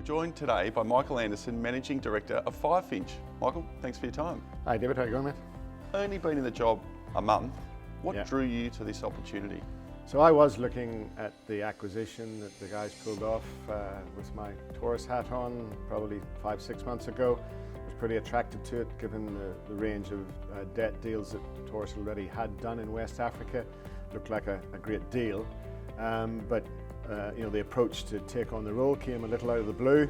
joined today by Michael Anderson, Managing Director of Firefinch. Michael, thanks for your time. Hi David, how you going, mate? Only been in the job a month. What Yeah. drew you to this opportunity? So I was looking at the acquisition that the guys pulled off with my Taurus hat on probably 5-6 months ago. I was pretty attracted to it given the range of debt deals that Taurus already had done in West Africa. Looked like a great deal, but the approach to take on the role came a little out of the blue.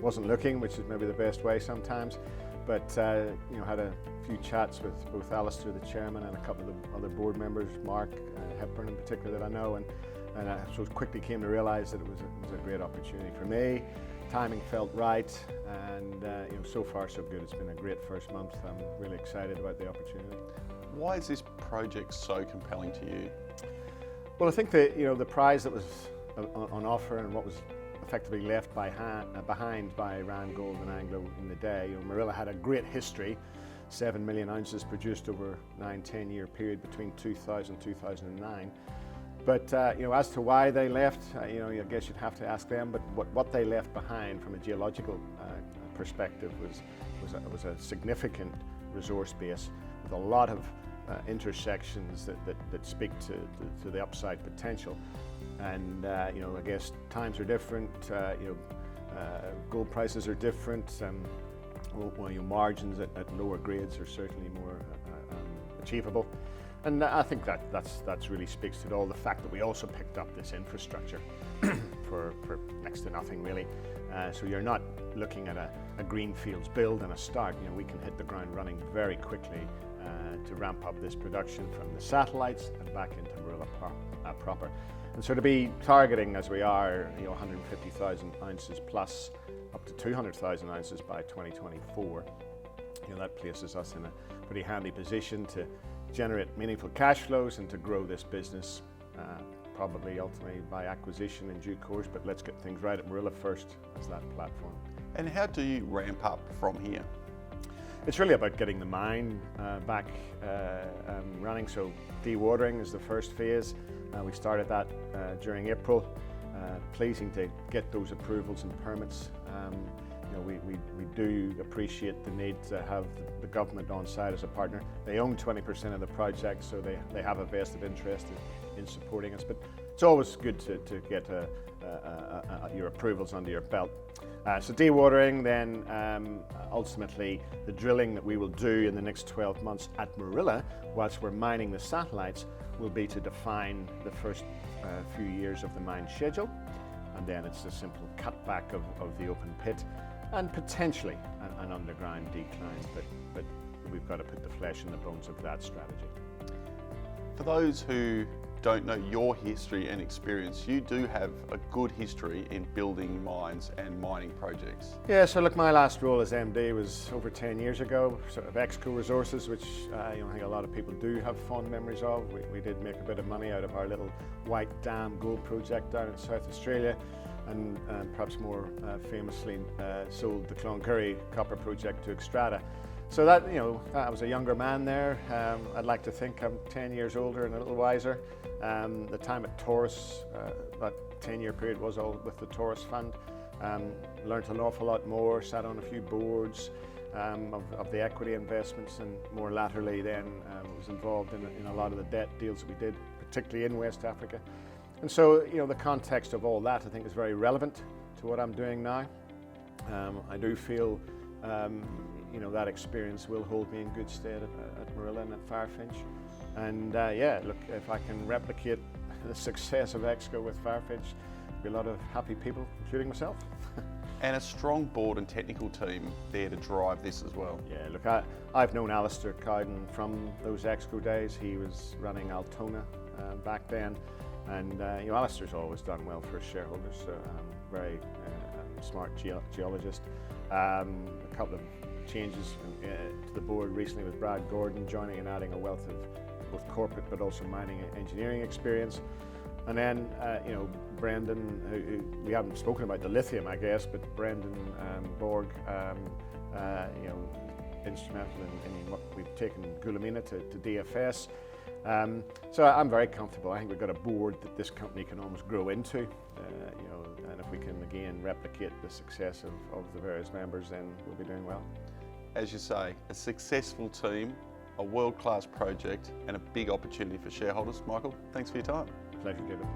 Wasn't looking, which is maybe the best way sometimes, but had a few chats with both Alistair, the chairman, and a couple of the other board members, Mark Hepburn in particular that I know, and I sort of quickly came to realise that it was a great opportunity for me. Timing felt right, and so far so good. It's been a great first month. I'm really excited about the opportunity. Why is this project so compelling to you? Well, I think the prize that was on offer and what was effectively left behind by Randgold and Anglo in the day. Morilla had a great history, 7 million ounces produced over a 9-10 year period between 2000 and 2009. But as to why they left, I guess you'd have to ask them. But what they left behind from a geological perspective was a significant resource base with a lot of intersections that speak to the upside potential. And I guess times are different. Gold prices are different. Margins at lower grades are certainly more achievable. And I think that's really speaks to it all. The fact that we also picked up this infrastructure for next to nothing really. So you're not looking at a greenfields build and a start. We can hit the ground running very quickly to ramp up this production from the satellites and back into Morilla proper. And so to be targeting, as we are, 150,000 ounces plus up to 200,000 ounces by 2024, that places us in a pretty handy position to generate meaningful cash flows and to grow this business, probably ultimately by acquisition in due course, but let's get things right at Morilla first as that platform. And how do you ramp up from here? It's really about getting the mine back running. So dewatering is the first phase. We started that during April. Pleasing to get those approvals and permits. We do appreciate the need to have the government on side as a partner. They own 20% of the project, so they have a vested interest in supporting us. But it's always good to get your approvals under your belt. So dewatering, then ultimately the drilling that we will do in the next 12 months at Morilla, whilst we're mining the satellites, will be to define the first few years of the mine schedule, and then it's a simple cutback of the open pit and potentially an underground decline, but we've got to put the flesh in the bones of that strategy. For those who don't know your history and experience, you do have a good history in building mines and mining projects. Yeah, so look, my last role as MD was over 10 years ago, sort of Exco Resources, which I think a lot of people do have fond memories of. We did make a bit of money out of our little White Dam gold project down in South Australia, and perhaps more famously sold the Cloncurry copper project to Xstrata. So that, I was a younger man there. I'd like to think I'm 10 years older and a little wiser. The time at Taurus, that 10-year period was all with the Taurus Fund. Learned an awful lot more, sat on a few boards of the equity investments, and more laterally then was involved in a lot of the debt deals that we did, particularly in West Africa. And so, the context of all that I think is very relevant to what I'm doing now. I do feel that experience will hold me in good stead at Morilla and at Firefinch. And look, if I can replicate the success of Exco with Firefinch, there'll be a lot of happy people, including myself. And a strong board and technical team there to drive this as well. Yeah, look, I've known Alistair Cowden from those Exco days. He was running Altona back then, and Alistair's always done well for his shareholders, so very smart geologist. A couple of changes to the board recently with Brad Gordon joining and adding a wealth of both corporate but also mining and engineering experience. And then, Brendan, who we haven't spoken about the lithium, I guess, but Brendan Borg, instrumental in what we've taken Goulamina to DFS. So I'm very comfortable. I think we've got a board that this company can almost grow into, and if we can can again replicate the success of the various members, then we'll be doing well. As you say, a successful team, a world-class project, and a big opportunity for shareholders. Michael, thanks for your time. Pleasure, David.